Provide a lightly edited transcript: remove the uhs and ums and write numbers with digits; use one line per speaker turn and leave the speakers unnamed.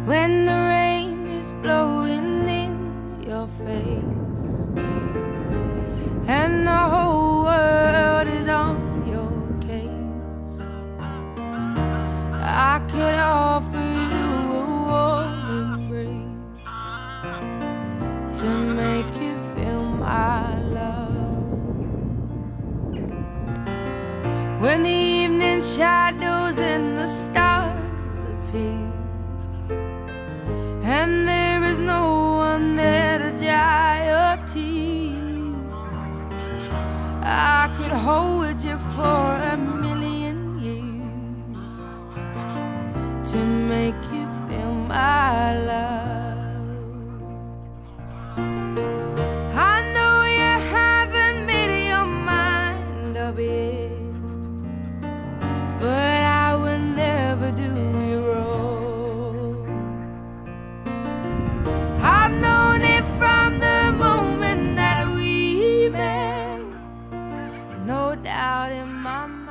when the rain is blowing in your face and the whole world is on your case. I could offer you a warm embrace to make you feel my love. When the evening shadows and the stars appear and there is no one there to dry your tears, I could hold you for a million years to make you feel my love. I know you haven't made your mind up yet, but I will never do you wrong. I've known it from the moment that we met, no doubt in my mind.